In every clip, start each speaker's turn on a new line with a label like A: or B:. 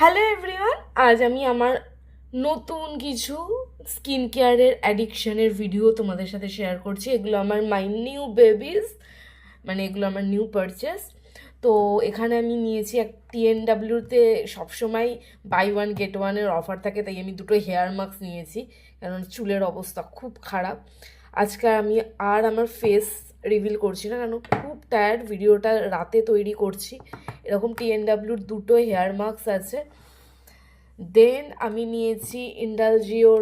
A: Hello everyone, আজ আমি আমার নতুন কিছু স্কিন কেয়ারের অ্যাডিকশনের ভিডিও তোমাদের সাথে শেয়ার করছি। এগুলো আমার মাই নিউ বেবিজ, মানে এগুলো আমার নিউ পারচেস। তো এখানে আমি নিয়েছি এক TNWতে সবসময় বাই ওয়ান গেট ওয়ানের অফার থাকে, তাই আমি দুটো হেয়ার মাস্ক নিয়েছি, কারণ চুলের অবস্থা খুব খারাপ। আজকে আমি আর আমার ফেস রিভিল করছি না, কারণ খুব টায়ার্ড, ভিডিওটা রাতে তৈরি করছি। এরকম TNWর দুটো হেয়ার মাস্ক আছে। দেন আমি নিয়েছি ইন্ডালজিওর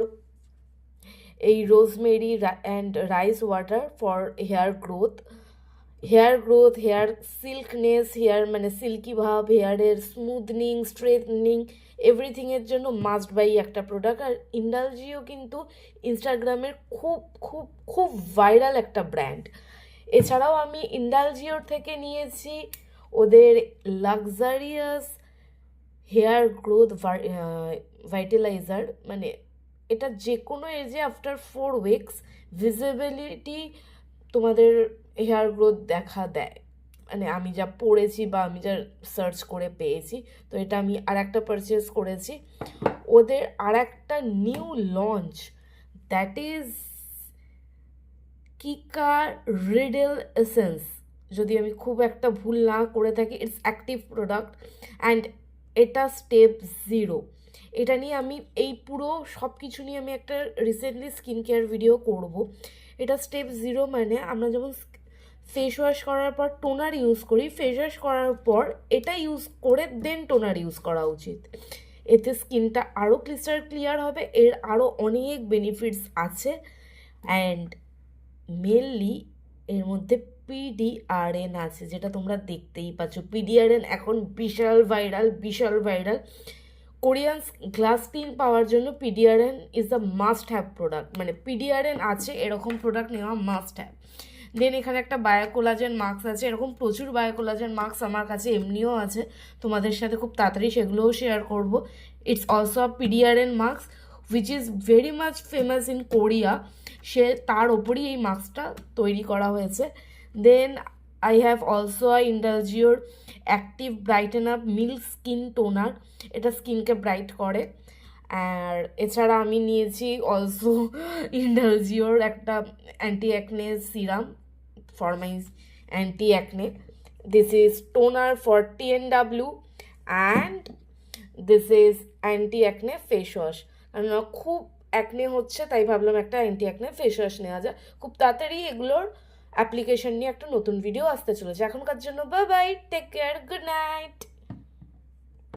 A: এই rosemary and rice water for hair growth, hair silkness, hair মানে সিল্কি ভাব, হেয়ারের স্মুথনিং, স্ট্রেটনিং, এভরিথিংয়ের জন্য মাস্ট বাই একটা প্রোডাক্ট। আর ইন্ডালজিও কিন্তু ইনস্টাগ্রামের খুব খুব খুব ভাইরাল একটা ব্র্যান্ড। এছাড়াও আমি ইন্ডালজিওর থেকে নিয়েছি ওদের লাক্সারিয়াস হেয়ার গ্রোথ ভাইটালাইজার, মানে এটা যে কোনো এজে আফটার 4 উইকস ভিজিবিলিটি তোমাদের হেয়ার গ্রোথ দেখা দেয়। মানে আমি যা পড়েছি বা আমি যা সার্চ করে পেয়েছি, তো এটা আমি আর একটা পারচেস করেছি। ওদের আর একটা নিউ লঞ্চ, দ্যাট ইজ কিকা রিডেল এসেন্স, যদি আমি খুব একটা ভুল না করে থাকি। ইটস অ্যাক্টিভ প্রোডাক্ট অ্যান্ড এটা স্টেপ 0। এটা নিয়ে আমি এই পুরো সব কিছু নিয়ে আমি একটা রিসেন্টলি স্কিন কেয়ার ভিডিও করব। এটা স্টেপ 0 মানে আমরা যেমন ফেস ওয়াশ করার পর টোনার ইউজ করি, ফেস ওয়াশ করার পর এটা ইউজ করে দেন টোনার ইউজ করা উচিত। এতে স্কিনটা আরও ক্লিয়ার হবে, এর আরও অনেক বেনিফিটস আছে। অ্যান্ড মেনলি এর মধ্যে PDRN আছে, যেটা তোমরা দেখতেই পাচ্ছ। PDRN এখন বিশাল ভাইরাল। কোরিয়ান গ্লাস স্কিন পাওয়ার জন্য PDRN is the must have product, মানে PDRN আছে এরকম প্রোডাক্ট নেওয়া মাস্ট হ্যাভ। দেন এখানে একটা বায়োকোলাজেন মাস্ক আছে, এরকম প্রচুর বায়োকোলাজেন মাস্ক আমার কাছে এমনিও আছে, তোমাদের সাথে খুব তাড়াতাড়ি সেগুলোও শেয়ার করব। It's also a PDRN mask which is very much famous in Korea, তার ওপরই এই মাস্কটা তৈরি করা হয়েছে। Then I have also a ইন্ডালজিওর active brighten up milk skin toner, এটা স্কিনকে ব্রাইট করে। আর এছাড়া আমি নিয়েছি অলসো ইন্ডালজিওর একটা anti acne serum for my anti acne. This is toner for TNW and this is anti acne face wash. কারণ খুব অ্যাকনে হচ্ছে, তাই ভাবলাম একটা অ্যান্টি অ্যাকনে ফেস ওয়াশ নেওয়া যায়। খুব তাড়াতাড়ি এগুলোর অ্যাপ্লিকেশন নিয়ে একটা নতুন ভিডিও আসতে চলেছে। এখনকার জন্য bye bye, take care, good night.